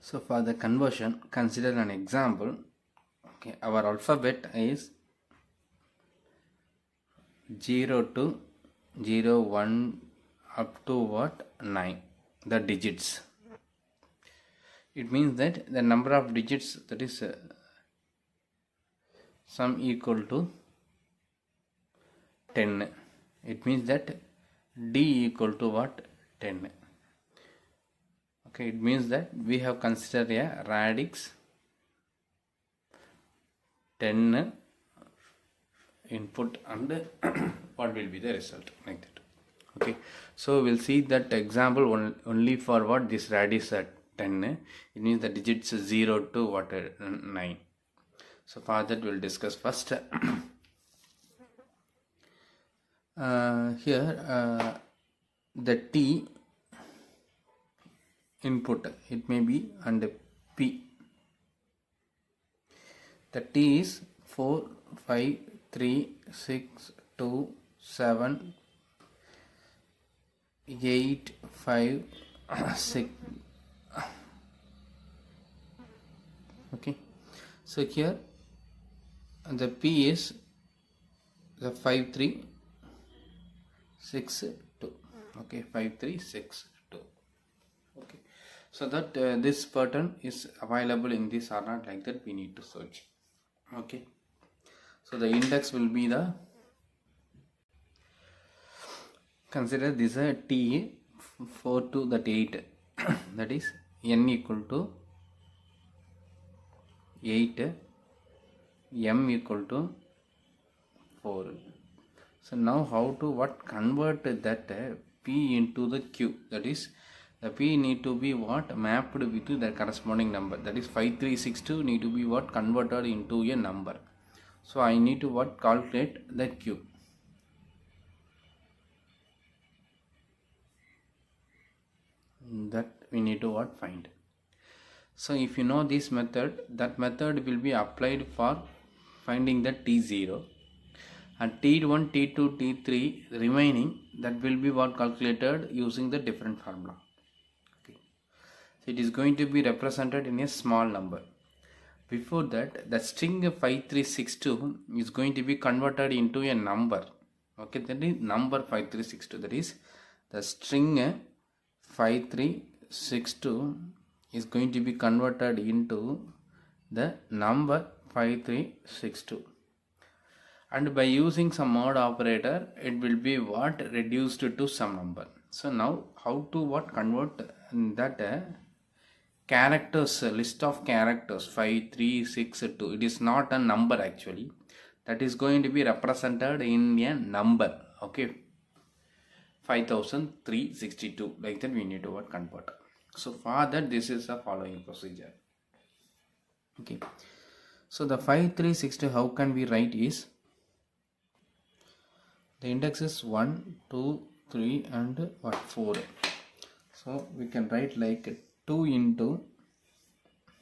So for the conversion, consider an example. Okay, our alphabet is 0 to 0, 1 up to what? 9, the digits. It means that the number of digits, that is sum equal to 10. It means that D equal to what? 10. Okay, it means that we have considered a radix 10 input and what will be the result, like that. Okay, so we'll see that example only for what this radix at 10. It means the digits 0 to what 9. So for that we'll discuss first. Here the T input, it may be, and P. The T is 4, 5, 3, 6, 2, 7, 8, 5, 6. Okay, so here the P is the 5, 3, 6, 2. Okay, 5, 3, 6, 2. Okay, so that this pattern is available in this or not, like that we need to search. Okay, so the index will be the, consider this a T 4 to that 8 that is n equal to 8, m equal to 4. So now how to what convert that P into the Q, that is the P need to be what mapped with the corresponding number, that is 5362 need to be what converted into a number. So I need to what calculate the Q. That we need to what find. So if you know this method, that method will be applied for finding the T0, and T1, T2, T3 remaining, that will be what calculated using the different formula. Okay, so it is going to be represented in a small number. Before that, the string 5362 is going to be converted into a number. Okay, that is number 5362, that is the string 5362 is going to be converted into the number 5362, and by using some mod operator it will be what reduced to some number. So now how to what convert that characters, list of characters 5362, it is not a number actually, that is going to be represented in a number. Okay, 5362, like that we need to what convert. So for that this is the following procedure. Okay, so the 5362 how can we write is, the index is 1, 2, 3 and what 4. So we can write like 2 into,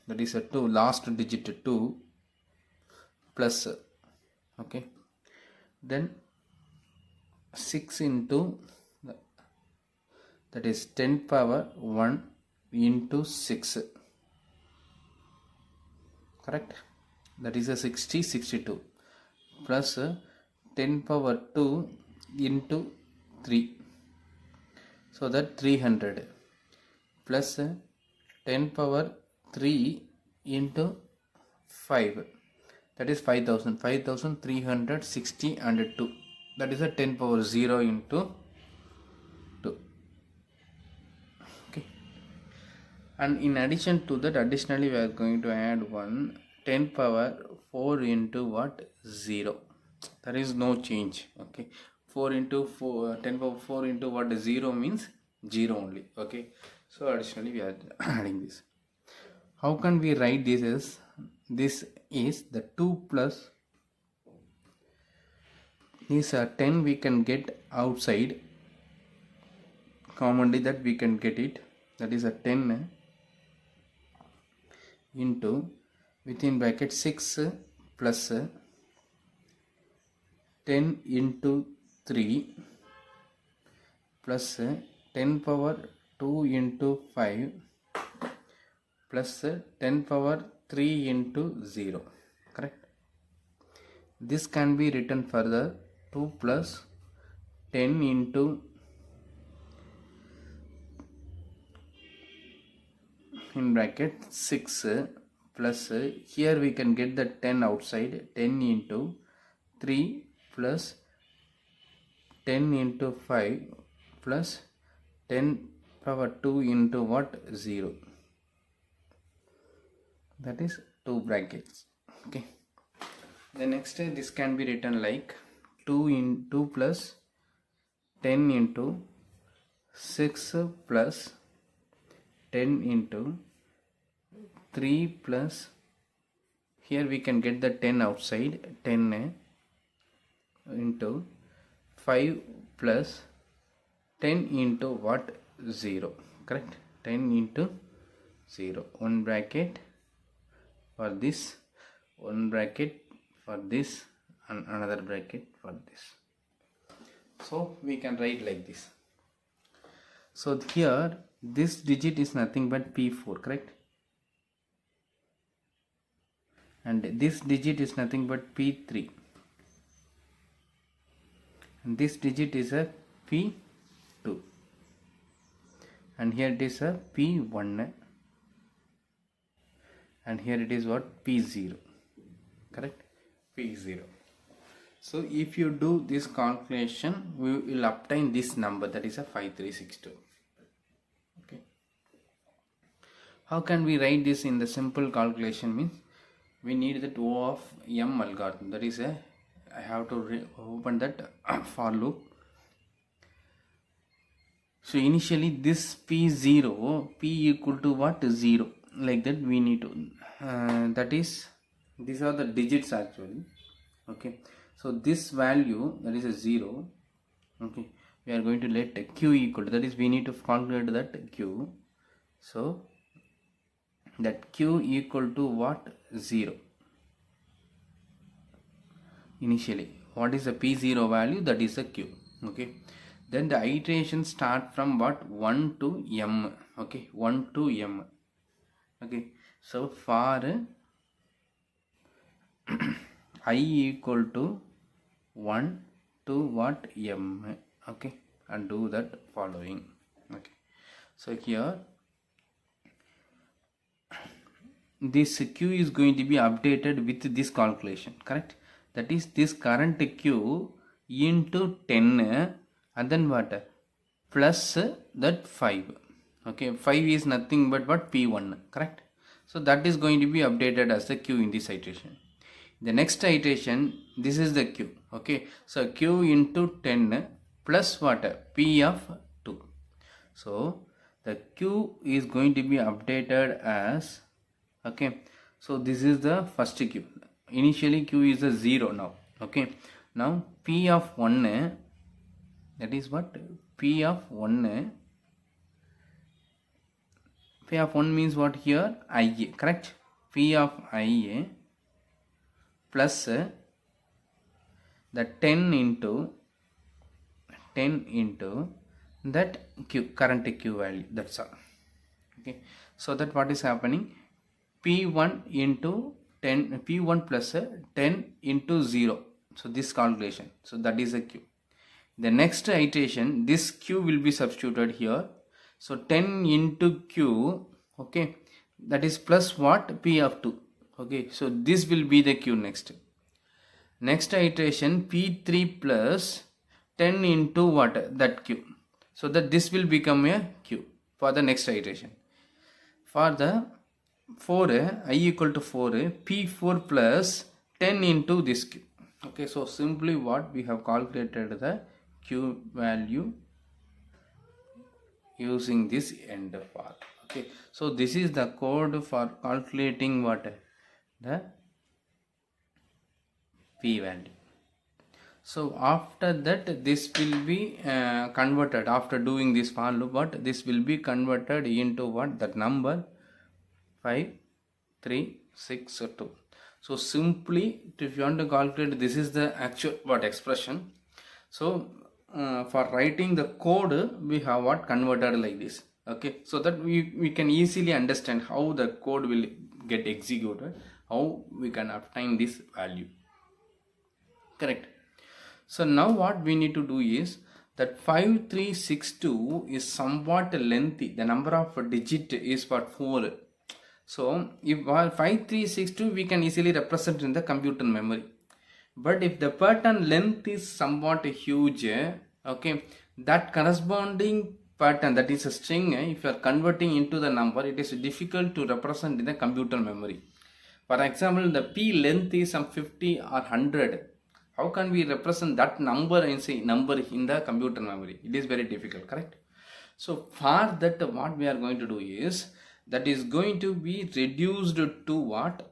that is a 2 last digit 2 plus, okay, then 6 into, that is 10 power 1 into 6, correct, that is a 62 plus 10 power 2 into 3, so that 300 plus 10 power 3 into 5, that is 5360 and 2, that is a 10 power 0 into 2. Okay, and in addition to that, additionally we are going to add one 10 power 4 into what 0, there is no change. Okay, 4 into 4, 10 power 4 into what 0 means 0 only. Okay, so additionally we are adding this. How can we write this as, this is the 2 plus these 10 we can get outside commonly, that we can get it, that is a 10 into within bracket 6 plus 10 into 3 plus 10 power 2 into 5 plus 10 power 3 into 0, correct? This can be written further, 2 plus 10 into in bracket 6 plus here we can get the 10 outside, 10 into 3 plus 10 into 5 plus 10 power 2 into what? 0. That is 2 brackets. Okay. The next this can be written like 2 plus 10 into 6 plus 10 into 3 plus, here we can get the 10 outside, 10 into 5 plus 10 into what? 0, correct? 10 into 0, one bracket for this, one bracket for this, and another bracket for this. So we can write like this. So here this digit is nothing but P4, correct? And this digit is nothing but P3. And this digit is a P2. And here it is a P1. And here it is what? P0. Correct? P0. So if you do this calculation, we will obtain this number, that is a 5362. Okay. How can we write this in the simple calculation? Means we need that O of M algorithm. That is a, I have to open that for loop. So initially this P0, P equal to what? 0. Like that we need to, that is, these are the digits actually. Okay. So this value, that is a 0. Okay. We are going to let Q equal to, that is we need to calculate that Q. So that Q equal to what? 0. Initially, what is the P0 value? That is a Q. Okay. Then the iteration start from what? 1 to M. Okay. 1 to M. Okay. So for I equal to 1 to what? M. Okay. And do that following. Okay. So here this Q is going to be updated with this calculation, correct? That is this current Q into 10 and then what? Plus that 5. Okay, 5 is nothing but what? P1, correct? So that is going to be updated as the Q in this iteration. The next iteration, this is the Q. Okay, so Q into 10 plus what? P of 2. So the Q is going to be updated as, okay, so this is the first Q. Initially Q is a 0 now. Okay, now P of 1, that is what? P of 1. P of 1 means what here? IA, correct? P of IA plus the 10 into that Q, current Q value, that's all. Okay, so that what is happening? P1 into 10, P1 plus 10 into 0. So this calculation, so that is a Q. The next iteration, this Q will be substituted here. So 10 into Q, okay, that is plus what? P of 2. Okay, so this will be the Q next. Next iteration, P3 plus 10 into what? That Q. So that this will become a Q for the next iteration. For the 4, I equal to 4, P4 plus 10 into this Q. Okay, so simply what we have calculated the Q value using this end path. Okay, so this is the code for calculating what? The P value. So after that this will be converted, after doing this for loop, what? This will be converted into what? That number 5, 3, 6, 2. So simply, if you want to calculate, this is the actual what expression. So for writing the code, we have what? Converted like this. Okay, so that we can easily understand how the code will get executed, how we can obtain this value. Correct. So now what we need to do is that 5362 is somewhat lengthy. The number of digit is what 4. So if 5362 we can easily represent in the computer memory. But if the pattern length is somewhat huge, okay, that corresponding pattern, that is a string, if you are converting into the number, it is difficult to represent in the computer memory. For example, the p length is some 50 or 100. How can we represent that number in the computer memory? It is very difficult, correct? So for that, what we are going to do is that is going to be reduced to what?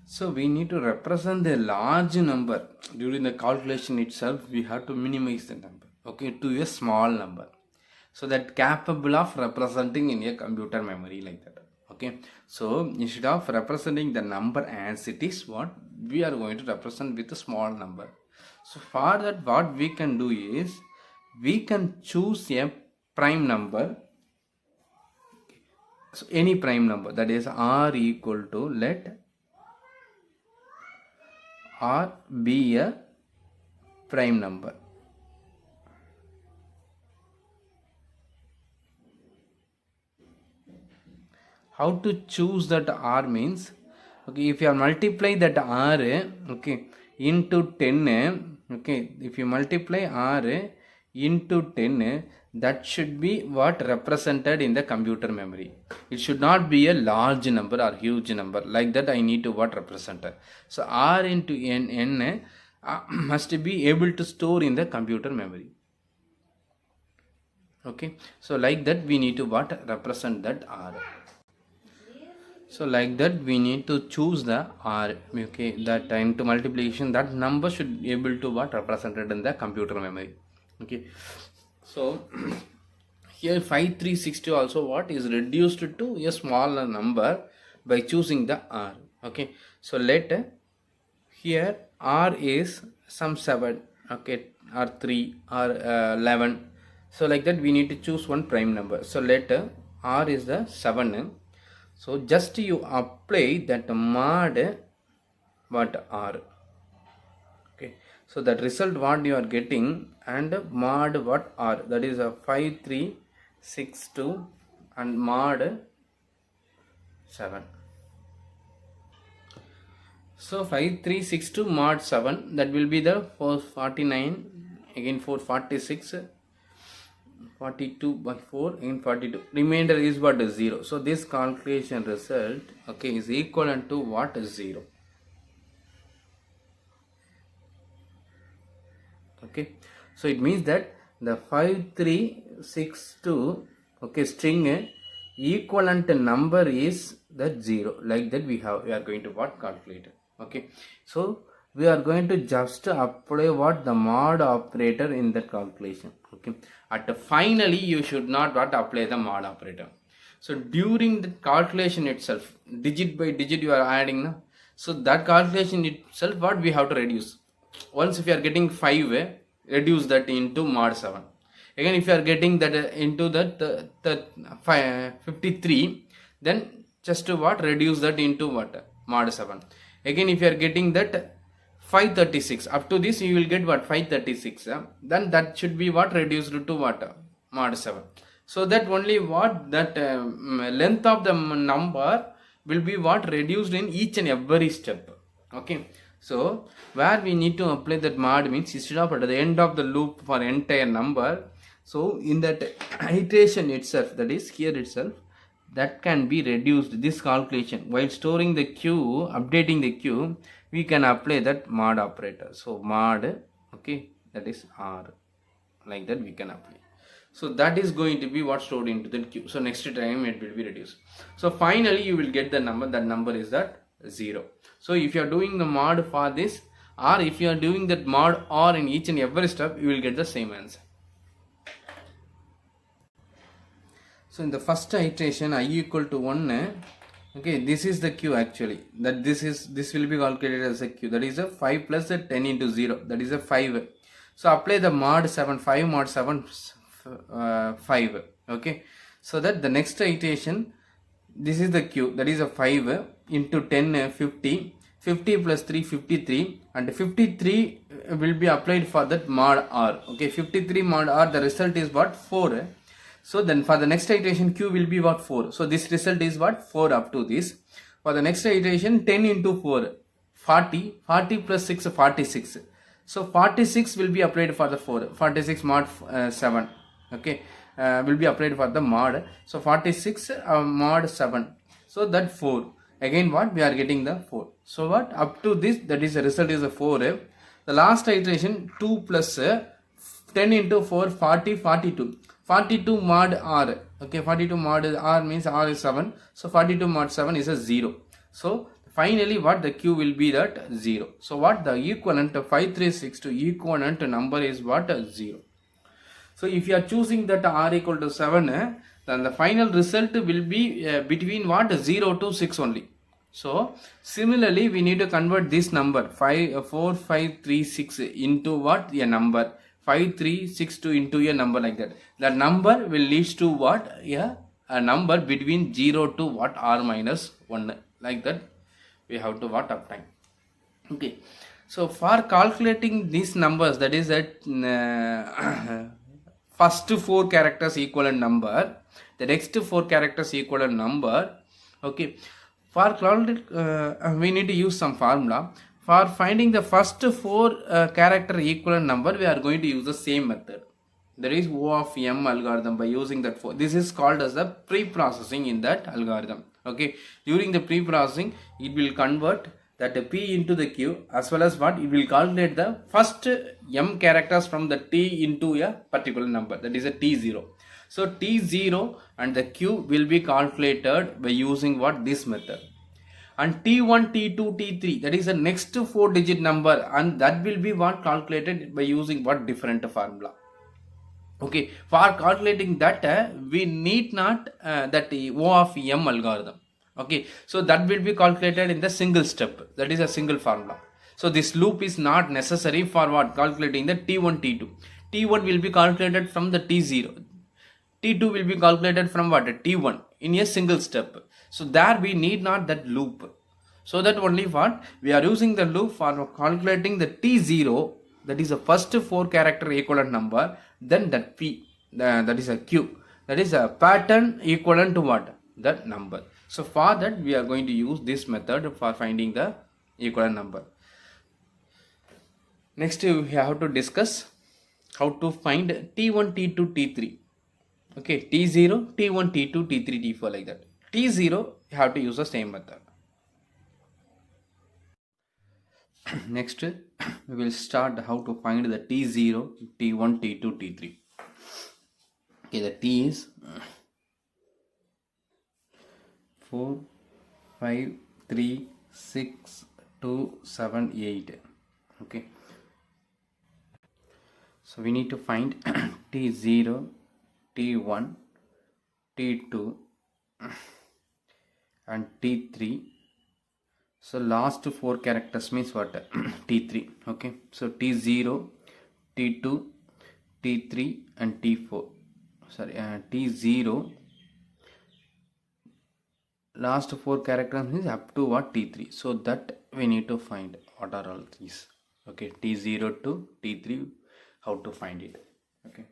So we need to represent a large number. During the calculation itself, we have to minimize the number, okay, to a small number, so that capable of representing in a computer memory like that. Okay, so instead of representing the number as it is, what we are going to represent with a small number. So for that, what we can do is we can choose a prime number. So any prime number, that is r equal to, let r be a prime number. How to choose that r means, okay, if you multiply that r, okay, into 10, okay, if you multiply r into 10, that should be what represented in the computer memory. It should not be a large number or huge number. Like that I need to what represent. So r into n must be able to store in the computer memory. Okay, so like that we need to what represent that r. So like that we need to choose the r, okay, that into multiplication, that number should be able to what represented in the computer memory. Okay, so here 5362 also what is reduced to a smaller number by choosing the r. Okay, so let here r is some 7, okay, or 3 or 11. So like that we need to choose one prime number. So let r is the 7. So just you apply that mod what r. Okay, so that result what you are getting, and mod what r, that is a 5362 and mod 7. So 5362 mod 7, that will be the 449, again 446, 42 by 4 in 42, remainder is what is 0. So this calculation result, okay, is equivalent to what is 0. Okay, so it means that the 5362, okay, string equivalent number is that 0. Like that we are going to what calculate. Okay, so we are going to just apply what the mod operator in that calculation. Okay, at finally you should not what apply the mod operator. So during the calculation itself, digit by digit you are adding now. So that calculation itself what we have to reduce. Once if you are getting 5, reduce that into mod 7. Again if you are getting that into that 53, then just to what reduce that into what mod 7. Again if you are getting that 536, up to this you will get what 536, then that should be what reduced to what mod 7. So that only what that length of the number will be what reduced in each and every step. Okay, so where we need to apply that mod means instead of at the end of the loop for entire number, so in that iteration itself, that is here itself, that can be reduced, this calculation, while storing the queue, updating the queue, we can apply that mod operator. So mod, okay, that is r, like that we can apply. So that is going to be what stored into the queue. So next time it will be reduced. So finally you will get the number, that number is that 0. So if you are doing the mod for this, or if you are doing that mod or in each and every step, you will get the same answer. So in the first iteration I equal to 1, okay, this is the queue actually, that this will be calculated as a queue, that is a 5 plus a 10 into 0, that is a 5. So apply the mod 7, 5 mod 7, 5. Okay, so that the next iteration, this is the q, that is a 5 into 10, 50, 50 plus 3, 53, and 53 will be applied for that mod r. Okay, 53 mod r, the result is what, 4. So then for the next iteration q will be what, 4. So this result is what, 4 up to this. For the next iteration, 10 into 4, 40, 40 plus 6, 46. So 46 will be applied for the 4, 46 mod 7. Okay, will be applied for the mod. So 46 mod 7. So that 4. Again what, we are getting the 4. So what, up to this, that is the result is a 4. The last iteration, 2 plus 10 into 4, 40, 42. 42 mod r. Okay, 42 mod r means r is 7. So 42 mod 7 is a 0. So finally what, the q will be that 0. So what, the equivalent of 536 to equivalent number is what, 0. So if you are choosing that r equal to 7, then the final result will be between what, 0 to 6 only. So similarly we need to convert this number 4536 into what, a number 5362 into a number like that. That number will lead to what, a number between 0 to what, r minus 1, like that we have to what, obtain. Okay, so for calculating these numbers, that is that first 4 characters equivalent number, the next 4 characters equivalent number. Okay, for we need to use some formula. For finding the first 4 character equivalent number, we are going to use the same method. That is O of M algorithm. By using that 4, this is called as the pre-processing in that algorithm. Okay, during the pre-processing, it will convert that p into the q, as well as what, it will calculate the first m characters from the t into a particular number, that is a t0. So t0 and the q will be calculated by using what, this method. And t1, t2, t3, that is the next 4 digit number, and that will be what, calculated by using what, different formula. Okay, for calculating that we need not that O of M algorithm. Okay, so that will be calculated in the single step, that is a single formula. So this loop is not necessary for what, calculating the t1, t2. t1 will be calculated from the t0, t2 will be calculated from what, t1, in a single step. So there we need not that loop. So that only what, we are using the loop for calculating the t0, that is the first 4 character equivalent number, then that p, that is a q, that is a pattern equivalent to what, that number. So for that we are going to use this method for finding the equivalent number. Next we have to discuss how to find t1, t2, t3. Okay, t0, t1, t2, t3, t4, like that. t0 you have to use the same method. Next we will start how to find the t0, t1, t2, t3. Okay, the t is 4, 5, 3, 6, 2, 7, 8. Okay, so we need to find t0, t1, t2 and t3. So last 4 characters means what, t3. Okay, so t0, t2, t3 and t4. Sorry, t0, last 4 characters means up to what, t3. So that we need to find what are all these. Okay, t0 to t3, how to find it. Okay,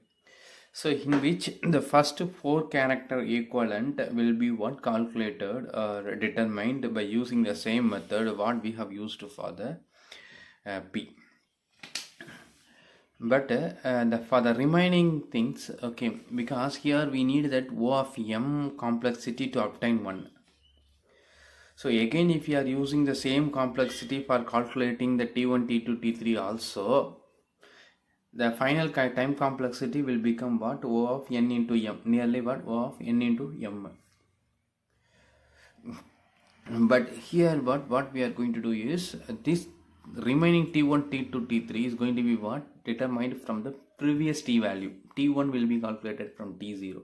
so in which the first 4 character equivalent will be what, calculated or determined by using the same method what we have used for the p. But for the remaining things, okay, because here we need that O of M complexity to obtain 1. So again, if you are using the same complexity for calculating the t1, t2, t3 also, the final time complexity will become what, O of n into m, nearly what, O of n into m. But here what we are going to do is this remaining t1, t2, t3 is going to be what, determined from the previous t value. t1 will be calculated from t0,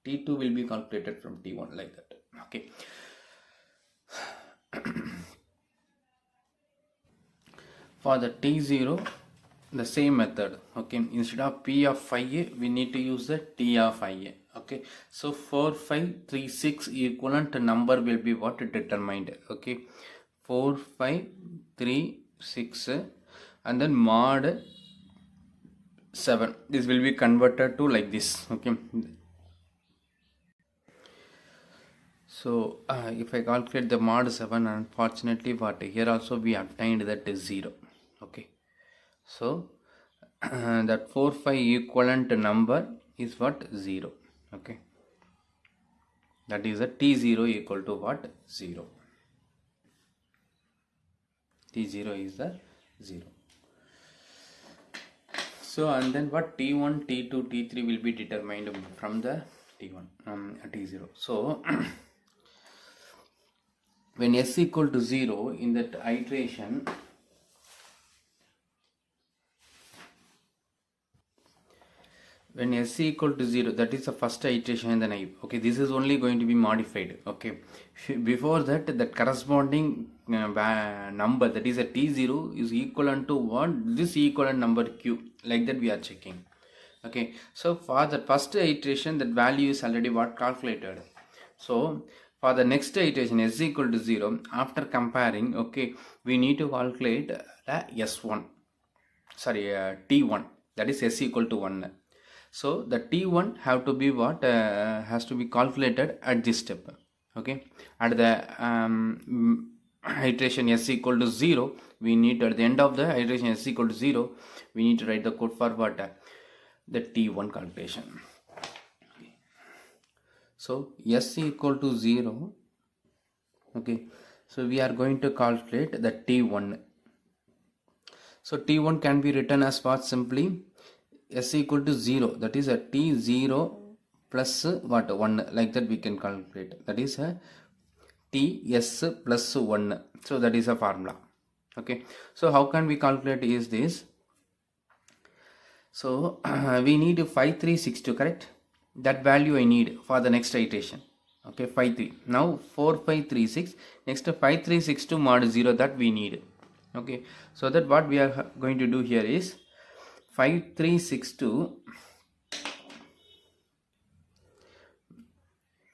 t2 will be calculated from t1, like that. Okay, for the t0 the same method. Okay, instead of P of phi a, we need to use the T of phi a. Okay, so 4536 equivalent number will be what determined. Okay, 4536 and then mod 7. This will be converted to like this. Okay, so if I calculate the mod 7, unfortunately what here also we obtained that is 0. Okay, so that 45 equivalent number is what 0. Okay, that is a T0 equal to what 0. T0 is the 0. So and then what T1, T2, T3 will be determined from the T1 T0. So when s equal to 0 in that iteration, when s equal to 0, that is the first iteration in the naive. Okay, this is only going to be modified. Okay, before that, the corresponding number, that is a T0, is equivalent to what this equivalent number Q, like that we are checking. Okay, so for the first iteration, that value is already what calculated. So for the next iteration s equal to 0, after comparing, okay, we need to calculate S1, sorry, T1, that is s equal to 1. So the T1 have to be what has to be calculated at this step. Okay, at the iteration s equal to 0, we need, at the end of the iteration s equal to 0, we need to write the code for what the T1 calculation. Okay. So s equal to 0. Okay, so we are going to calculate the T1. So T1 can be written as what? Simply s equal to 0, that is a T0 plus what 1, like that we can calculate, that is a Ts plus 1. So that is a formula. Okay, so how can we calculate is this? So we need 5362, correct? That value I need for the next iteration. Okay, 53. Now 4536, next 5362 mod 0, that we need. Okay, so that what we are going to do here is 5362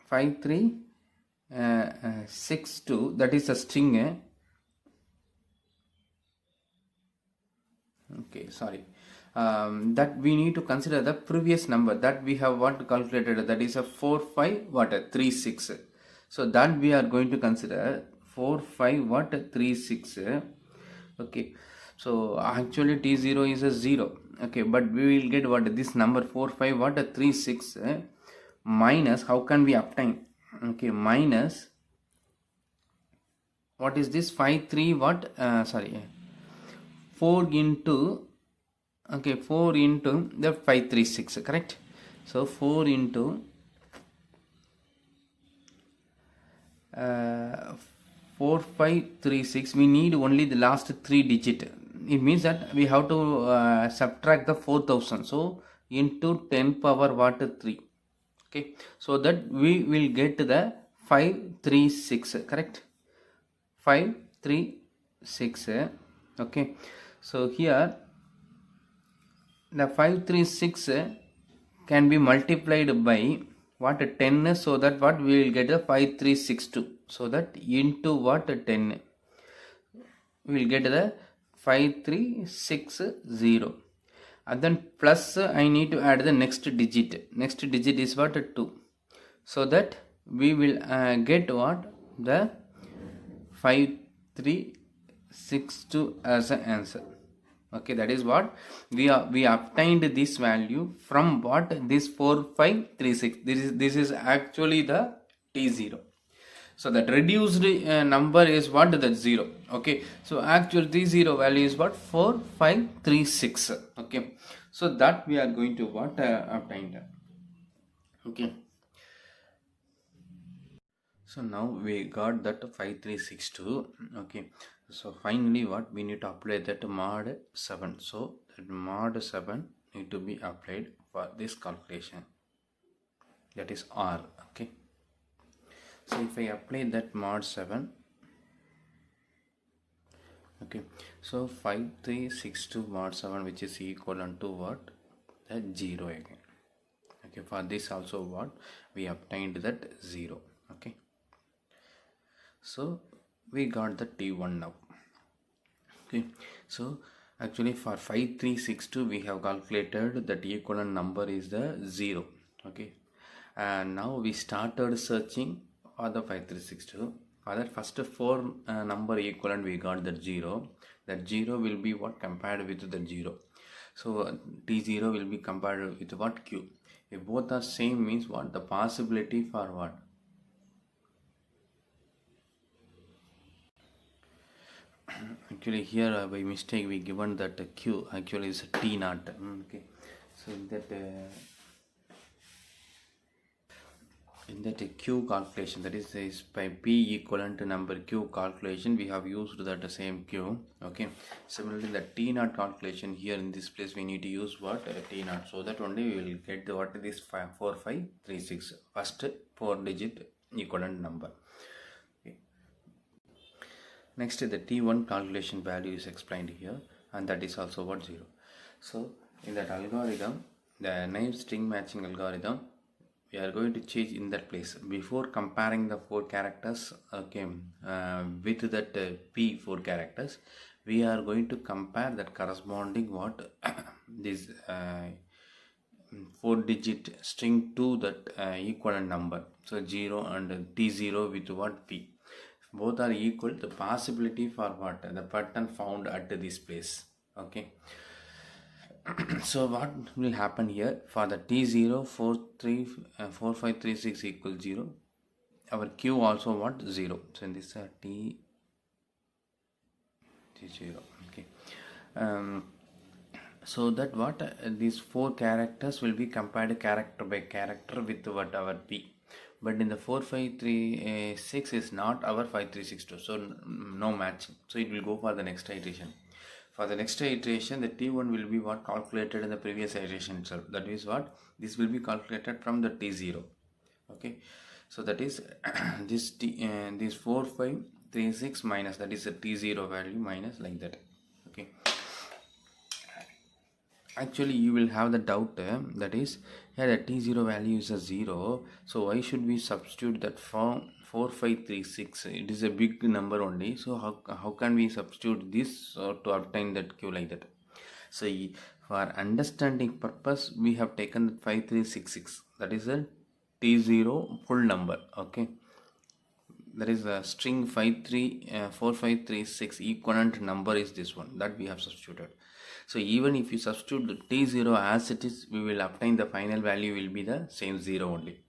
5362, that is a string. Okay, sorry, that we need to consider the previous number that we have what calculated, that is a 4536. So that we are going to consider 4536. Okay, so actually T0 is a 0. Okay, but we will get what this number 4536 minus, how can we obtain? Okay, minus what is this 53 what 4 into, okay, 4 into the 536, correct? So 4 into 4536, we need only the last 3 digit. It means that we have to subtract the 4000, so into 10 power what 3. Okay, so that we will get the 536, correct? 536. Okay, so here the 536 can be multiplied by what 10, so that what we will get the 5362, so that into what 10 we will get the 5360, and then plus I need to add the next digit. Next digit is what 2, so that we will get what the 5362 as an answer. Okay, that is what we obtained this value from what this 4536. This is actually the T0. So that reduced number is what, that 0. Okay, so actual T0 value is what 4536. Okay, so that we are going to what obtain. Okay, so now we got that 5362. Okay, so finally what we need to apply that mod 7. So that mod 7 need to be applied for this calculation, that is R. Okay, so if I apply that mod 7, Okay, so 5362 mod 7, which is equivalent to what? That 0 again. Okay, for this also what we obtained that 0. Okay, so we got the T1 now. Okay, so actually for 5362 we have calculated that equivalent number is the 0. Okay, and now we started searching for the 5362. For that first four number equivalent we got that 0. That 0 will be what compared with the 0. So T0 will be compared with what? Q. If both are same means what? The possibility for what? Actually here by mistake we given that Q actually is T naught. Okay, so in that Q calculation, that is by P equivalent to number Q calculation, we have used that same Q. Okay, similarly the T naught calculation, here in this place we need to use what? T naught, so that only we will get the, what is this 4536 first 4-digit equivalent number. Okay. Next, the T1 calculation value is explained here, and that is also what? 0. So in that algorithm, the name string matching algorithm, we are going to change in that place before comparing the 4 characters. Okay, with that P 4 characters, we are going to compare that corresponding what this 4-digit string to that equivalent number. So 0 and T0 with what? P. Both are equal, the possibility for what? The pattern found at this place. Okay, so what will happen here? For the T0 4536 equals 0, our Q also what? 0. So in this T0. Okay, so that what these 4 characters will be compared character by character with what? Our P. But in the 4536 is not our 5362, so no matching, so it will go for the next iteration. For the next iteration, the T1 will be what? Calculated in the previous iteration itself. That is what? This will be calculated from the T0. Okay, so that is this 4536 minus, that is the T0 value minus, like that. Okay, actually you will have the doubt, that is here the T0 value is a 0, so why should we substitute that for 4536? It is a big number only, so how can we substitute this to obtain that Q like that? So for understanding purpose, we have taken the 5366, that is a T0 full number. Okay, that is a string 4536 equivalent number is this one, that we have substituted. So even if you substitute the T0 as it is, we will obtain the final value will be the same 0 only.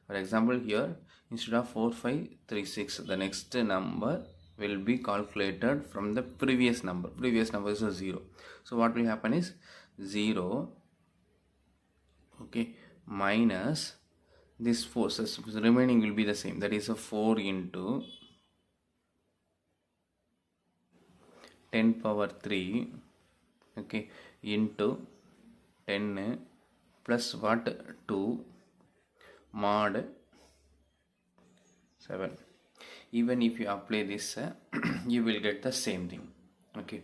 For example, here instead of 4536, the next number will be calculated from the previous number. Previous number is a 0. So what will happen is 0, okay, minus this 4, so the remaining will be the same, that is a 4 into 10 power 3, okay, into 10 plus what? 2 mod 7. Even if you apply this, you will get the same thing. Okay,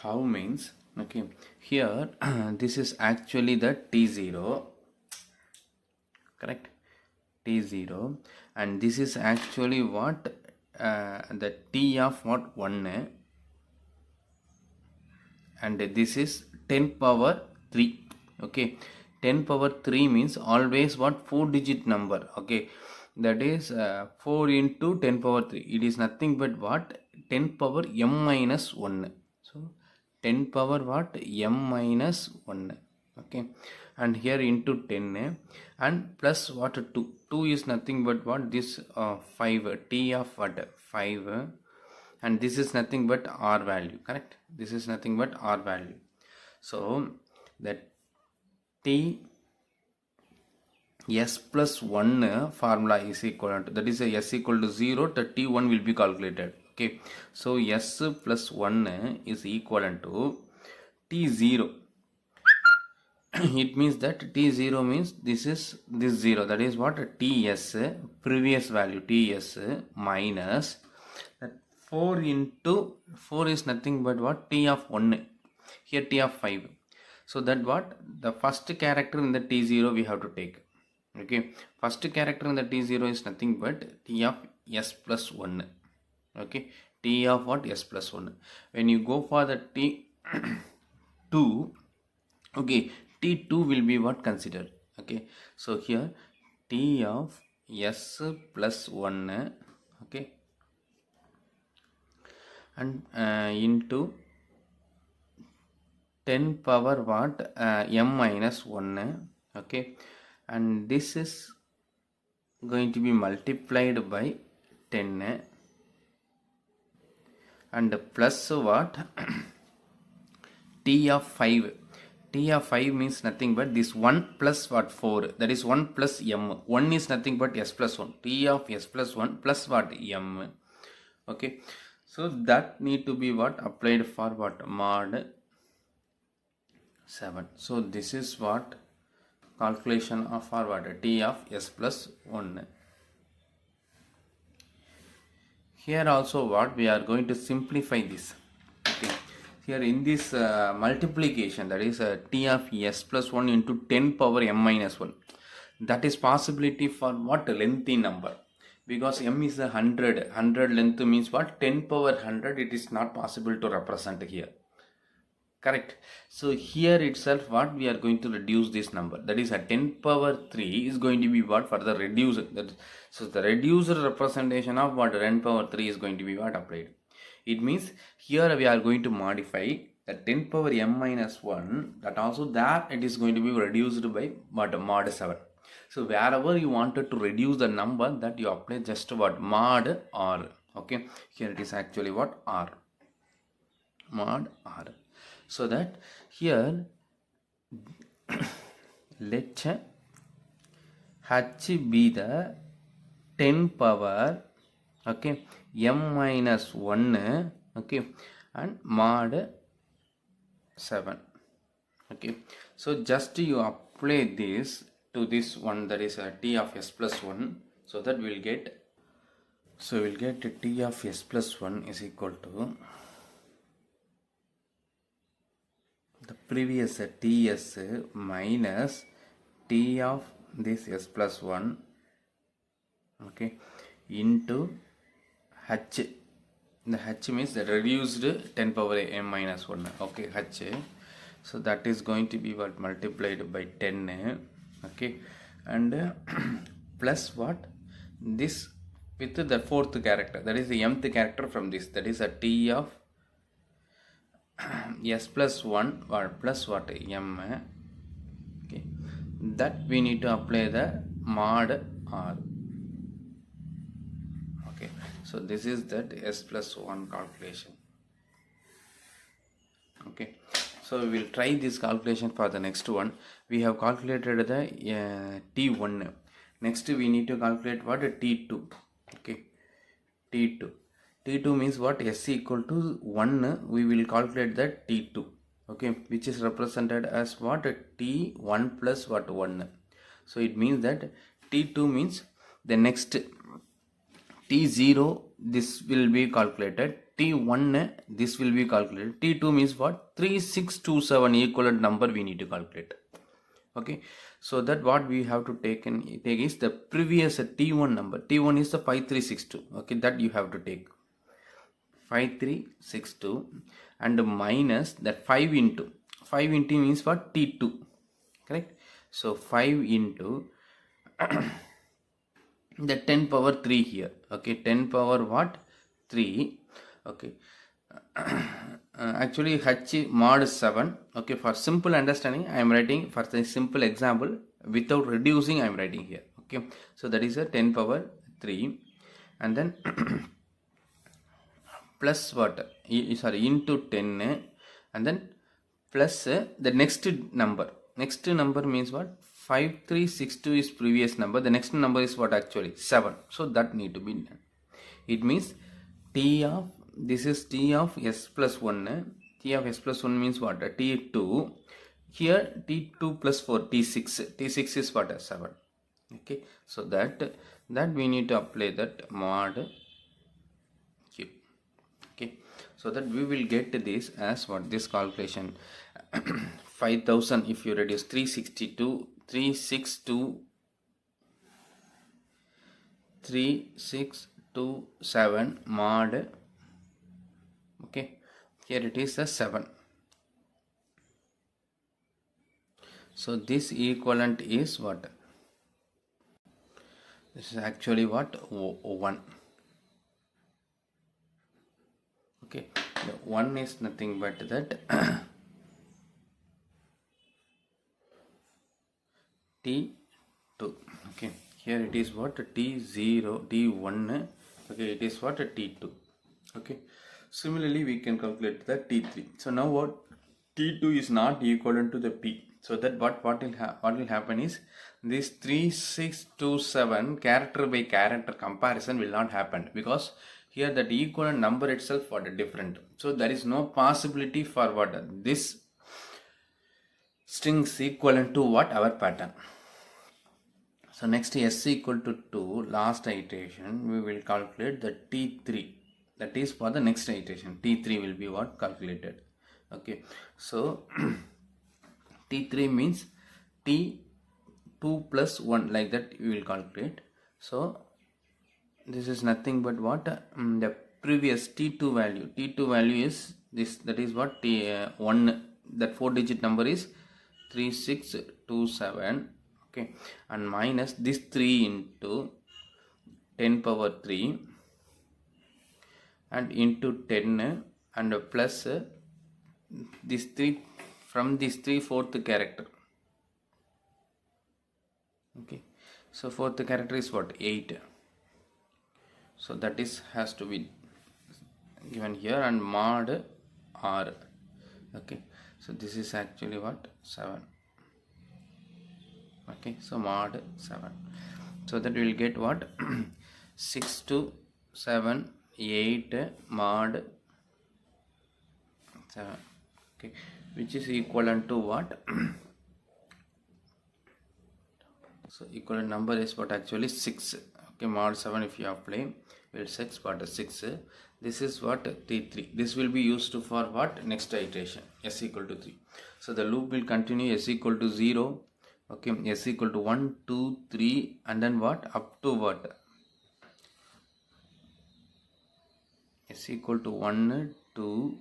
how means, okay, here this is actually the T0, correct? T0, and this is actually what? The T of what? 1, and this is 10 power 3. Okay, 10 power 3 means always what? 4-digit number. Okay, that is 4 into 10 power 3, it is nothing but what? 10 power m minus 1. So 10 power what? M minus 1. Okay, and here into 10, and plus what? 2 is nothing but what? This 5, T of what? 5, and this is nothing but R value, correct? This is nothing but R value. So that T S plus 1 formula is equal to, that is a S equal to 0, the T1 will be calculated. Okay, so S plus 1 is equivalent to T0. it means that t0 means this 0, that is what ts previous value ts minus that 4 into 4 is nothing but what t of 1, here t of 5. So that what the first character in the t0 we have to take. Okay, first character in the t0 is nothing but t of s plus 1. Okay, t of what s plus 1. When you go for the t2, okay, t2 will be what considered. Okay, so here t of s plus 1, okay, and into 10 power what m minus 1, okay, and this is going to be multiplied by 10 and plus what t of 5. T of 5 means nothing but this 1 plus what 4, that is 1 plus m. 1 is nothing but s plus 1. T of s plus 1 plus what m. Okay, so that need to be what applied for what mod 7. So this is what calculation of for what t of s plus 1. Here also what we are going to simplify this. Okay, here in this multiplication, that is t of s plus 1 into 10 power m minus 1, that is possibility for what lengthy number, because m is a 100 length means what 10 power 100, it is not possible to represent here. Correct. So here itself what we are going to reduce this number, that is a 10 power 3 is going to be what for the reducer. So the reducer representation of what 10 power 3 is going to be what applied. It means here we are going to modify the 10 power m minus 1, that also that it is going to be reduced by what mod 7. So wherever you wanted to reduce the number, that you apply just what mod r. Okay, here it is actually what r, mod r. So that here let h be the 10 power, okay, m minus 1, okay, and mod 7. Okay, so just you apply this to this one, that is a t of s plus 1, so that we'll get, so we'll get t of s plus 1 is equal to the previous ts minus t of this s plus 1, okay, into h. The h means the reduced 10 power m minus 1, okay, h. So that is going to be what multiplied by 10, okay, and plus what this with the fourth character, that is the mth character from this, that is a t of s plus 1 or plus what m, okay, that we need to apply the mod r. Okay, so this is that s plus 1 calculation. Okay, so we will try this calculation for the next one. We have calculated the t1. Next we need to calculate what t2. Okay, t2 means what s equal to 1, we will calculate that t2, okay, which is represented as what t1 plus what 1. So it means that t2 means the next t0, this will be calculated, t1 this will be calculated, t2 means what 3627 equivalent number we need to calculate. Okay, so that what we have to take is the previous t1 number. T1 is the 5362, okay, that you have to take 5362 and minus that 5 into means what t2, correct. So 5 into the 10 power 3 here, okay, 10 power what 3, okay, actually h mod 7, okay, for simple understanding I am writing for the simple example without reducing I am writing here, okay. So that is a 10 power 3 and then plus what into 10 and then plus the next number means what 5362 is previous number, the next number is what actually 7, so that need to be done. It means t of this is t of s plus 1, t of s plus 1 means what t2, Here t2 plus 4 t6, t6 is what? 7. Okay, so that we need to apply that mod q. Okay, so that we will get this as what? This calculation 5000 if you reduce 3627 mod. Okay, here it is a 7. So this equivalent is what? This is actually what? 1. Okay, the 1 is nothing but that t2. Okay, here it is what? t0, t1. Okay, it is what? t2. Okay, similarly we can calculate the t3. So now what? t2 is not equivalent to the p. So that what will happen is this 3627 character by character comparison will not happen, because here that equivalent number itself what different. So there is no possibility for what? This strings equivalent to what? Our pattern. So next s equal to 2, last iteration, we will calculate the t3. That is for the next iteration. t3 will be what? Calculated. Okay, so t3 means t2 plus 1, like that we will calculate. So this is nothing but what? The previous t2 value is this, that is what? T1, that 4-digit number is 3627. Okay, and minus this 3 into 10 power 3 and into 10 and plus this 3 from this 3 fourth character. Okay, so fourth character is what? 8. So that is has to be given here, and mod r. Okay, so this is actually what? 7. Okay, so mod 7. So that we will get what? 6 to 7 8 mod 7. Okay, which is equivalent to what? So equivalent number is what? Actually 6. Okay, mod 7 if you apply will 6, but 6. This is what? t3. This will be used for what? Next iteration, s equal to 3. So the loop will continue s equal to 0. Okay, s equal to 1 2 3 and then what? Up to what? S equal to 1 2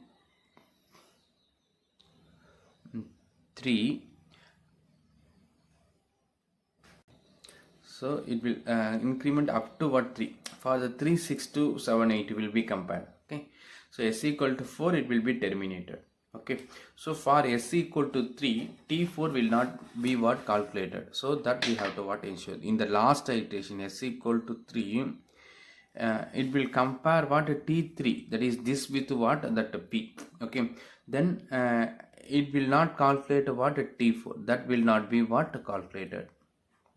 3. So it will increment up to what? 3. For the 3 6 2 7 8 will be compared. Okay, so s equal to 4 it will be terminated. Okay, so for s equal to 3, t4 will not be what? Calculated. So that we have to what? Ensure in the last iteration s equal to 3, it will compare what? t3, that is this with what? That p. Okay, then it will not calculate what? t4. That will not be what? Calculated.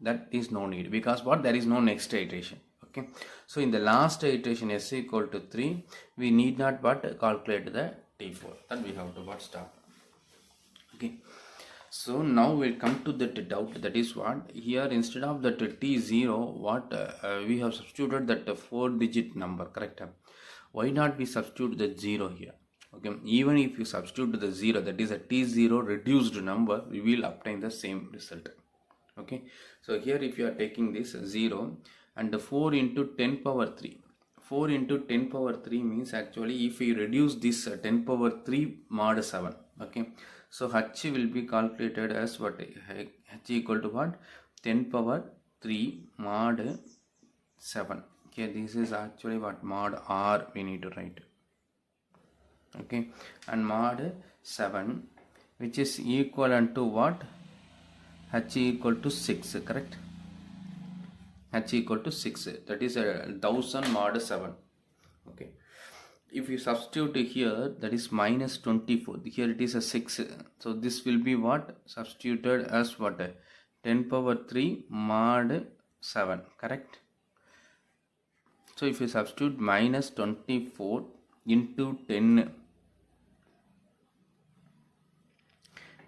That is no need, because what? There is no next iteration. Okay, so in the last iteration s equal to 3, we need not but calculate the t4. Then we have to what? Stop. Okay, so now we'll come to that doubt, that is what? Here instead of that t0, what we have substituted that 4-digit number, correct? Why not we substitute the 0 here? Okay, even if you substitute the 0, that is a t0 reduced number, we will obtain the same result. Okay, so here if you are taking this 0 and the 4 into 10 power 3, 4 into 10 power 3 means actually if we reduce this 10 power 3 mod 7. Okay, so h will be calculated as what? H equal to what? 10 power 3 mod 7. Okay, this is actually what? Mod r we need to write. Okay, and mod 7, which is equivalent to what? H equal to 6, correct? H equal to 6, that is 1000 mod 7. Okay, if you substitute here, that is minus 24. Here it is a 6, so this will be what? Substituted as what? 10 power 3 mod 7, correct? So if you substitute minus 24 into 10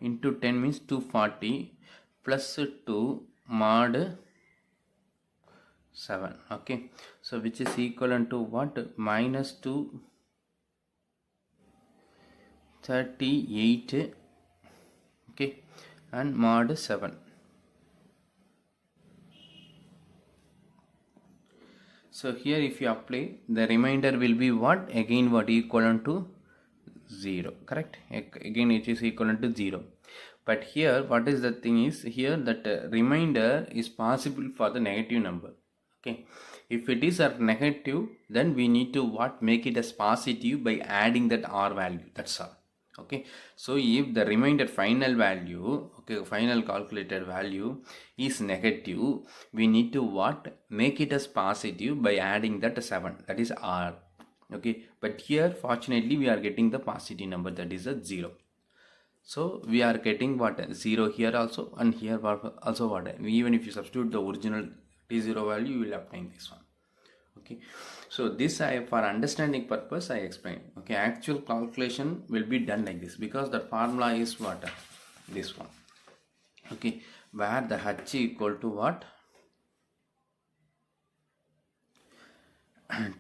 into 10 means 240 plus 2 mod 7. Okay, so which is equivalent to what? Minus 238, okay, and mod 7. So here if you apply, the remainder will be what? Again what? Equivalent to 0, correct? Again it is equivalent to 0. But here what is the thing is, here that remainder is possible for the negative number. Okay, if it is a negative, then we need to what? Make it as positive by adding that r value, that's all. Okay, so if the remainder final value, okay, final calculated value is negative, we need to what? Make it as positive by adding that 7, that is r. Okay, but here fortunately we are getting the positive number, that is a 0. So we are getting what? 0 here also, and here also what? Even if you substitute the original t0 value, you will obtain this one. Okay, so this for understanding purpose I explained. Okay, actual calculation will be done like this, because the formula is what? This one. Okay, where the h equal to what?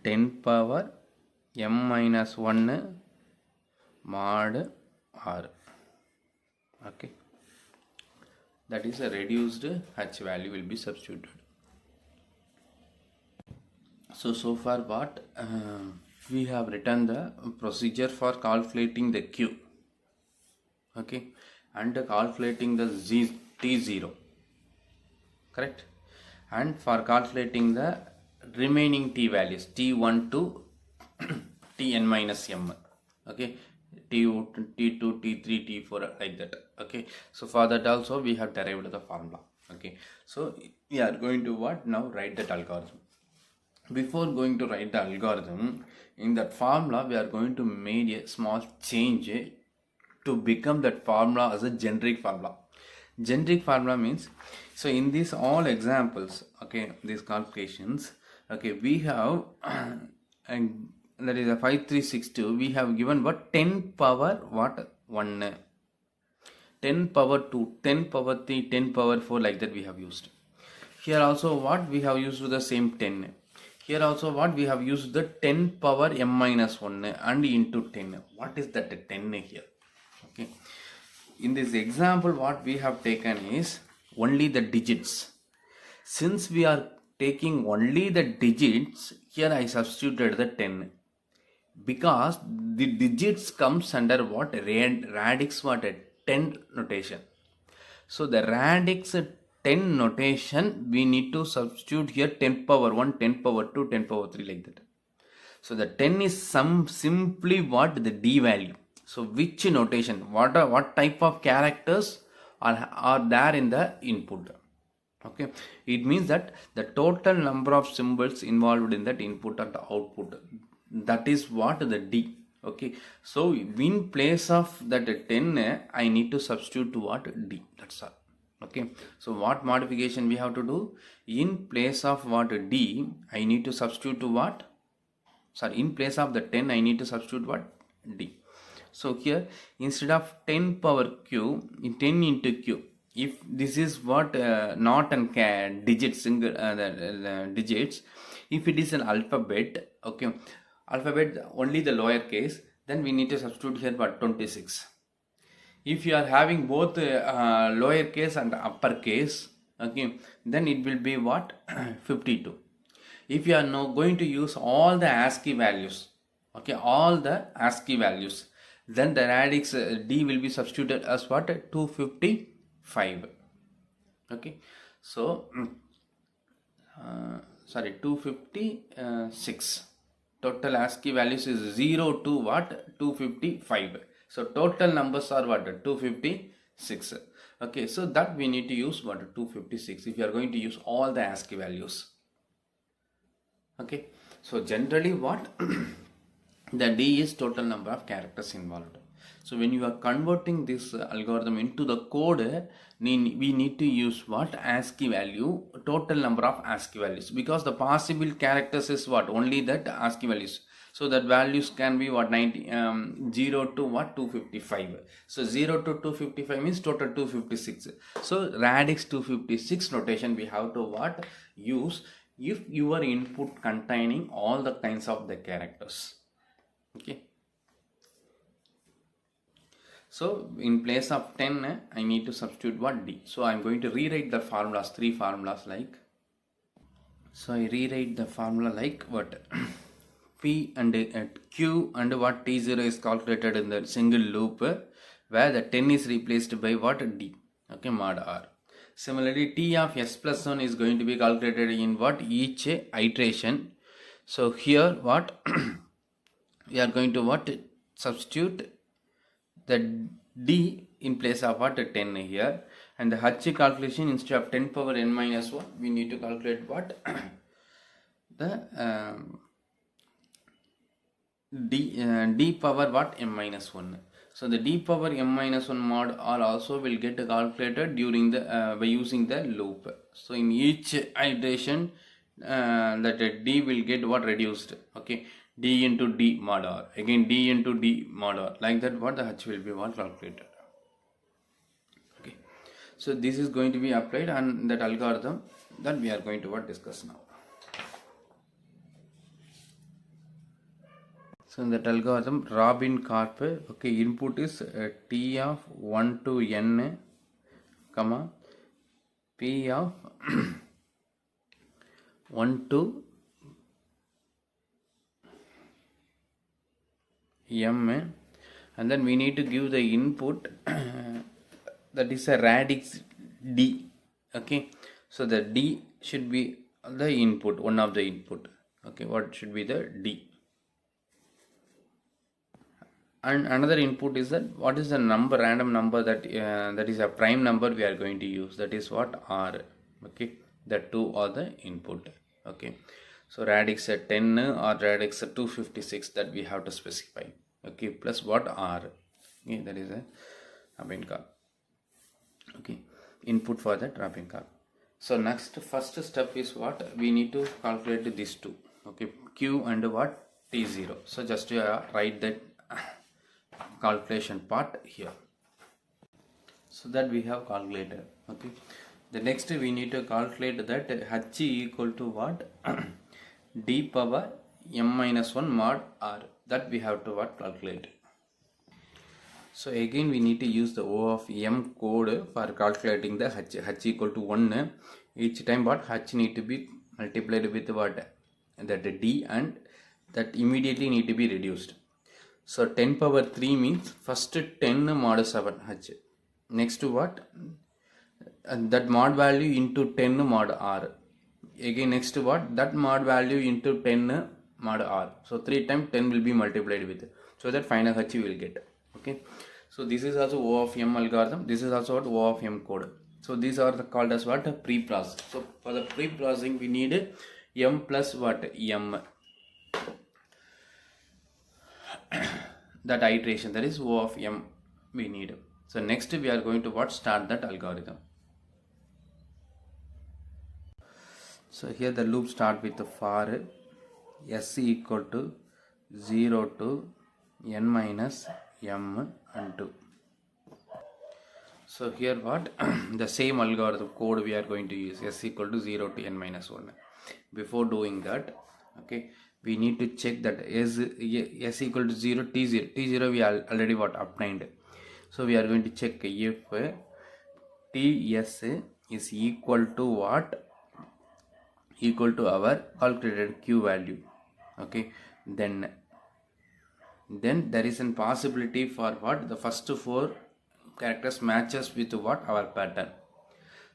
10 power m minus 1 mod r. Okay, that is a reduced h value will be substituted. So far what we have written the procedure for calculating the q, okay, and calculating the t0, correct, and for calculating the remaining t values, t1 to tn minus m, okay, t2, t3, t4, like that. Okay, so for that also we have derived the formula. Okay, so we are going to what? Now write that algorithm. Before going to write the algorithm, in that formula we are going to make a small change to become that formula as a generic formula. Generic formula means, so in these all examples, okay, these calculations, okay, we have and that is a 5362, we have given what? 10 power what? 1, 10 power 2, 10 power 3, 10 power 4, like that we have used. Here also what? We have used the same 10. Here also what? We have used the 10 power m minus 1 and into 10. What is that 10 here? Okay, in this example what we have taken is only the digits. Since we are taking only the digits, here I substituted the 10, because the digits comes under what? Radix what? 10 notation. So the radix 10 notation, we need to substitute here 10 power 1, 10 power 2, 10 power 3, like that. So the 10 is simply what? The d value. So which notation, what type of characters are there in the input. Okay, it means that the total number of symbols involved in that input and the output, that is what? The d. Okay, so in place of that 10 I need to substitute to what? D, that's all. Okay, so what modification we have to do? In place of what? D, I need to substitute to what? Sorry, in place of the 10 I need to substitute what? D. So here instead of 10 power q, 10 into q, if this is what not and digits, single digits, if it is an alphabet, okay, alphabet only the lower case, then we need to substitute here what? 26. If you are having both lower case and upper case, okay, then it will be what? 52. If you are now going to use all the ASCII values, okay, all the ASCII values, then the radix d will be substituted as what? 255. Okay, so sorry, 256. Total ASCII values is 0 to what? 255. So total numbers are what? 256. Okay, so that we need to use what? 256 if you are going to use all the ASCII values. Okay, so generally what? The d is total number of characters involved. So when you are converting this algorithm into the code, we need to use what? ASCII value, total number of ASCII values, because the possible characters is what? Only that ASCII values. So that values can be what 0 to what 255. So 0 to 255 means total 256. So radix 256 notation we have to what use if your input containing all the kinds of the characters. Okay. So in place of 10 I need to substitute what D. So I am going to rewrite the formulas, three formulas like. So I rewrite the formula like what P and Q and what T0 is calculated in the single loop where the 10 is replaced by what D, okay, mod R. Similarly T of S plus 1 is going to be calculated in what each iteration. So here what we are going to what substitute the D in place of what 10 here, and the H calculation instead of 10 power n minus 1 we need to calculate what the D power what m minus 1. So the D power m minus 1 mod R also will get calculated during the by using the loop. So in each iteration that D will get what reduced, okay, D into D mod R, again D into D mod R, like that what the H will be what calculated. Okay, so this is going to be applied on that algorithm that we are going to what discuss now. So in that algorithm Robin Karp, okay, input is T of 1 to n comma P of 1 to m, and then we need to give the input that is a radix D, okay. So the D should be the input, one of the input, okay, what should be the D. And another input is that what is the number, random number that that is a prime number we are going to use, that is what R, okay. The two are the input, okay. So radix 10 or radix 256 that we have to specify, okay, plus what R, okay, that is a Robin Karp, okay, input for that Robin Karp. So next first step is what we need to calculate these two, okay, Q and what T0. So just write that calculation part here, so that we have calculated, okay. The next we need to calculate that H equal to what D power m minus 1 mod R, that we have to what calculate. So again we need to use the O of m code for calculating the H equal to 1. Each time what H need to be multiplied with what that D, and that immediately need to be reduced. So 10 power 3 means first 10 mod 7 H, next to what that mod value into 10 mod R, again next to what that mod value into 10 mod R. So 3 times 10 will be multiplied with, so that final H you will get, okay. So this is also O of m algorithm, this is also what O of m code. So these are called as what pre-process. So for the pre-processing we need m plus what m, that iteration, that is O of m we need. So next we are going to what start that algorithm. So here the loop start with the for s equal to 0 to n minus m and 2. So here what the same algorithm code we are going to use, s equal to 0 to n minus 1. Before doing that, okay, we need to check that s equal to 0, t0 we are already what obtained. So we are going to check if ts is equal to what, equal to our calculated q value, okay. Then there is a possibility for what the first 4 characters matches with what our pattern.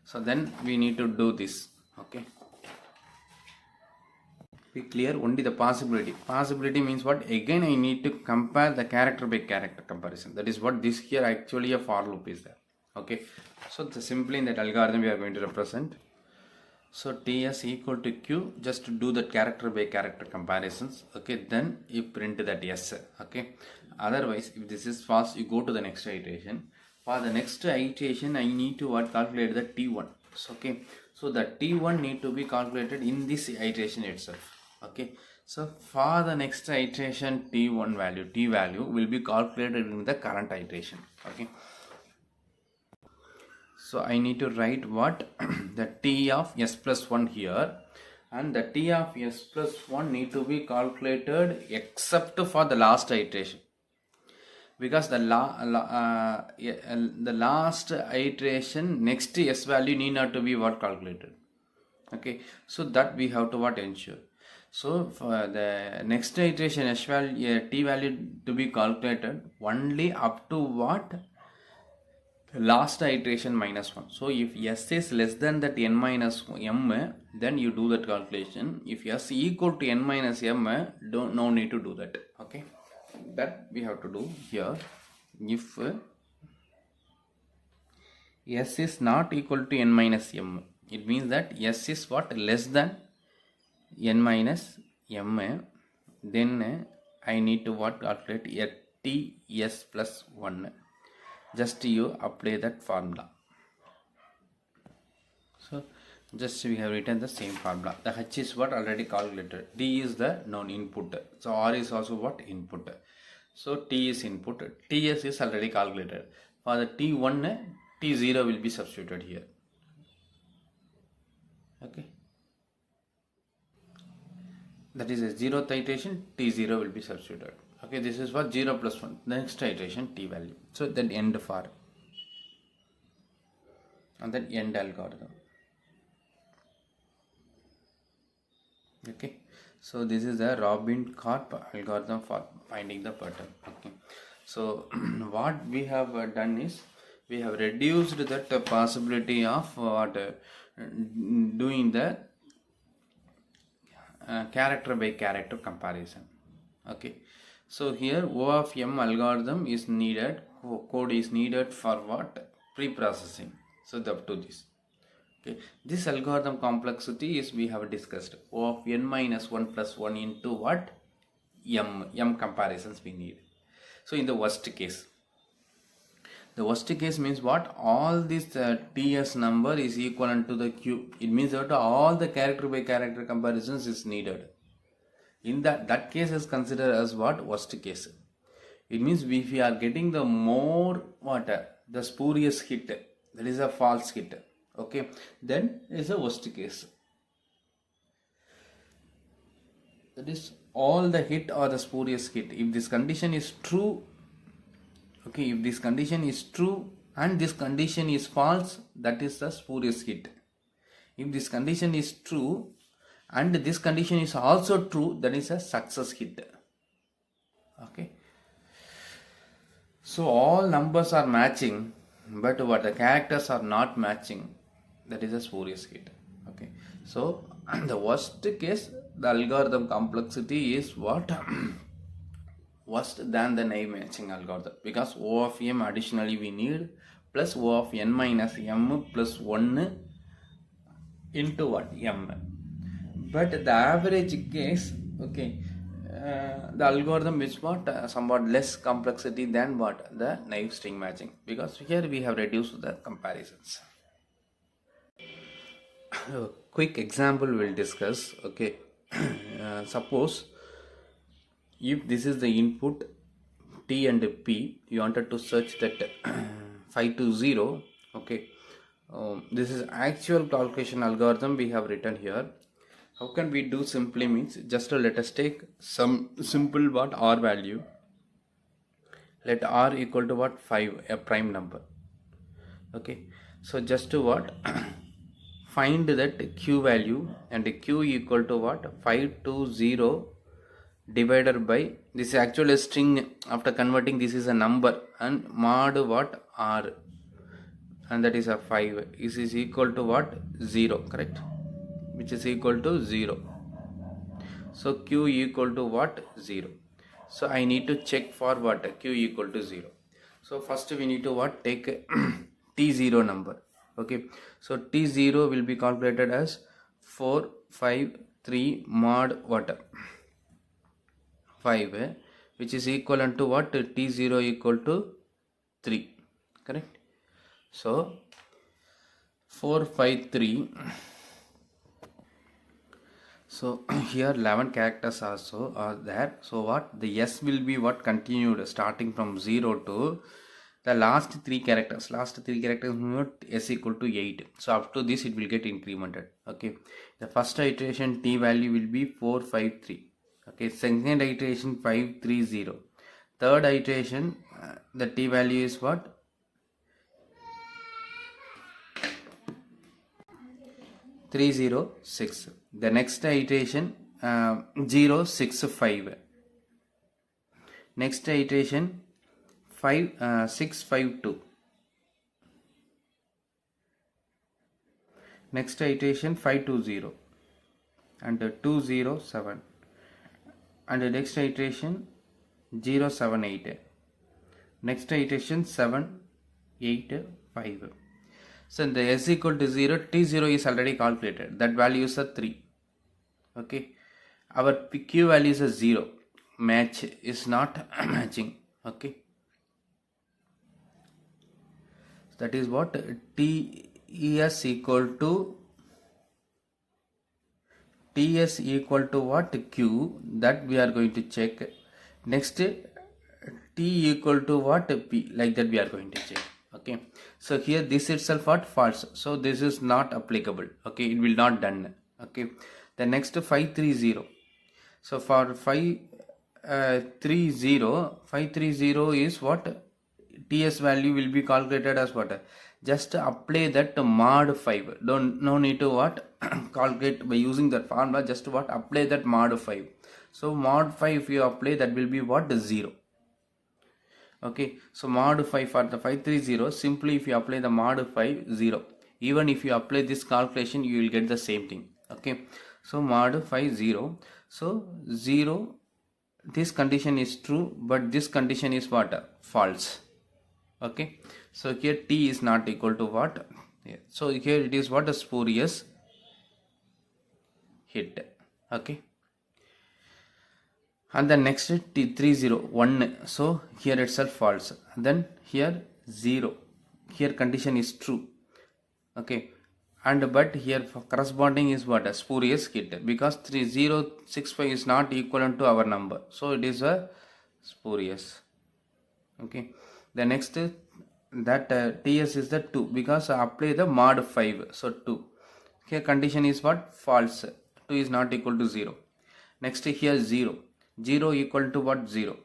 So then we need to do this, okay. Be clear, only the possibility means what, again I need to compare the character by character comparison. That is what this here actually a for loop is there, okay. So simply in that algorithm we are going to represent. So ts equal to q, just to do the character by character comparisons, okay. Then you print that yes, okay. Otherwise if this is false you go to the next iteration. For the next iteration I need to what calculate the t1, so, okay. So the t1 need to be calculated in this iteration itself, okay. So for the next iteration t1 value, t value will be calculated in the current iteration. Okay. So I need to write what the t of s plus 1 here, and the t of s plus 1 need to be calculated except for the last iteration, because the last iteration next s value need not to be what calculated. Okay, so that we have to what ensure. So for the next iteration s value, t value to be calculated only up to what last iteration minus 1. So if s is less than that n minus m, then you do that calculation. If s equal to n minus m, no need to do that. Okay, that we have to do here. If s is not equal to n minus m, it means that s is what less than n minus m, then I need to what calculate a t s plus 1. Just you apply that formula. So just we have written the same formula. The h is what already calculated, d is the known input, so r is also what input. So t is input, ts is already calculated. For the t1, t0 will be substituted here. Okay, that is a 0th iteration, t0 will be substituted. Okay, this is for 0 plus 1, the next iteration t value. So then end for, and then end algorithm. Okay, so this is the Robin-Karp algorithm for finding the pattern. Okay, so what we have done is we have reduced that possibility of what doing the character by character comparison. Okay, so here O of M algorithm is needed, code is needed for what? Pre-processing. So up to this. Okay, this algorithm complexity is we have discussed. O of n minus 1 plus 1 into what? M comparisons we need. So in the worst case, the worst case means what? All this TS number is equivalent to the Q. It means that all the character by character comparisons is needed. In that case is considered as what? Worst case. It means if we are getting the more what? The spurious hit, that is a false hit. Okay, then is a worst case. That is all the hit or the spurious hit. If this condition is true, okay, if this condition is true and this condition is false, that is the spurious hit. If this condition is true and this condition is also true, that is a success hit. Okay, so all numbers are matching, but what the characters are not matching, that is a spurious hit. Okay, so the worst case, the algorithm complexity is what? Worse than the naive matching algorithm, because O of M additionally we need plus O of n minus m plus 1 into what? M. But the average case, okay, the algorithm is what? Somewhat less complexity than what? The naive string matching, because here we have reduced the comparisons. Quick example we'll discuss. Okay, suppose if this is the input T and P, you wanted to search that 520. Okay, this is actual calculation algorithm we have written here. How can we do simply means just let us take some simple what? R value. Let R equal to what? 5, a prime number. Okay, so just to what? Find that Q value, and Q equal to what? 520 divided by, this is actually a string. After converting, this is a number, and mod what? R, and that is a 5. This is equal to what? 0, correct? Which is equal to 0. So Q equal to what? 0. So I need to check for what? Q equal to 0. So first we need to what? Take T0 number. Okay, so T0 will be calculated as 453 mod what? 5, which is equivalent to what? T0 equal to 3, correct? So 453, So here 11 characters also are there. So what the S will be what continued starting from 0 to the last three characters S equal to 8. So up to this it will get incremented. Okay, the first iteration T value will be 453. Okay, second iteration 530. Third iteration the T value is what 306. The next iteration 065. Next iteration 652. Next iteration 520 and 207, and the next iteration 078. Next iteration 785. So the S equal to 0, T0 is already calculated. That value is a 3. Okay. Our Q value is a 0. Match is not matching. Okay. That is what TS equal to what Q, that we are going to check. Next T equal to what P, like that we are going to check. Okay, so here this itself what false, so this is not applicable. Okay, it will not done. Okay, the next 530. So for 530 is what TS value will be calculated as what, just apply that mod 5. No need to what calculate by using that formula, just what apply that mod 5. So mod 5 if you apply, that will be what 0. Okay, so mod 5 for the 530, simply if you apply the mod 5, 0. Even if you apply this calculation, you will get the same thing. Okay, so mod 5 0. So 0, this condition is true, but this condition is what false. Okay, so here T is not equal to what, so here it is what a spurious hit. Okay, and the next T301, so here itself false, then here 0, here condition is true. Okay, and but here corresponding is what a spurious hit, because 3065 is not equivalent to our number, so it is a spurious. Okay, the next that TS is the 2, because I apply the mod 5, so 2. Here condition is what false, 2 is not equal to 0. Next here 0 equal to what 0.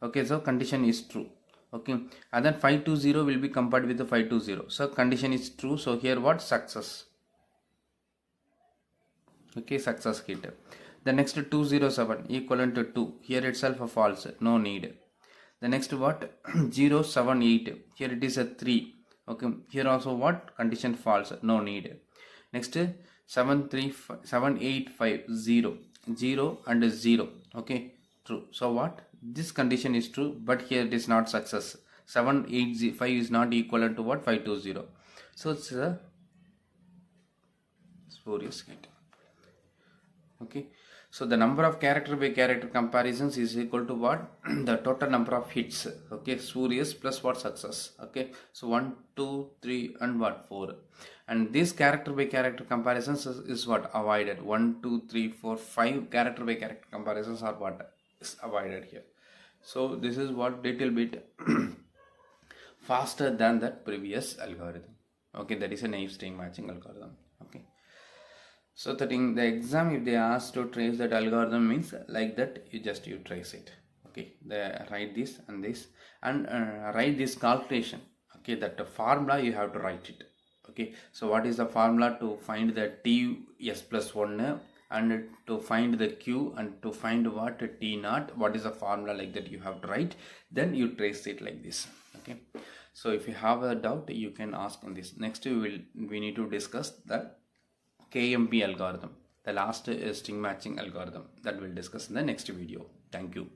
Okay, so condition is true. Okay, and then 520 will be compared with the 520, so condition is true, so here what success. Okay, success hit. The next 207 equivalent to 2, here itself a false, no need. The next what 078, here it is a 3. Okay, here also what condition false, no need. Next 785 0 and 0. Okay, true, so what this condition is true, but here it is not success. 785 is not equivalent to what 520, so it's a spurious hit. Okay, so the number of character by character comparisons is equal to what the total number of hits. Okay, spurious plus what success. Okay, so 1 2 3 and what 4, and this character by character comparisons is what avoided. 1 2 3 4 5 character by character comparisons are what is avoided here. So this is what little bit faster than that previous algorithm. Okay, that is a naive string matching algorithm. Okay, so that in the exam, if they ask to trace that algorithm, means like that you trace it. Okay, they write this and this, and write this calculation. Okay, that the formula you have to write it. Okay, so what is the formula to find the TS plus 1 and to find the Q and to find what T naught, what is the formula, like that you have to write, then you trace it like this. Okay, so if you have a doubt, you can ask on this. Next we need to discuss the KMP algorithm, the last string matching algorithm, that we'll discuss in the next video. Thank you.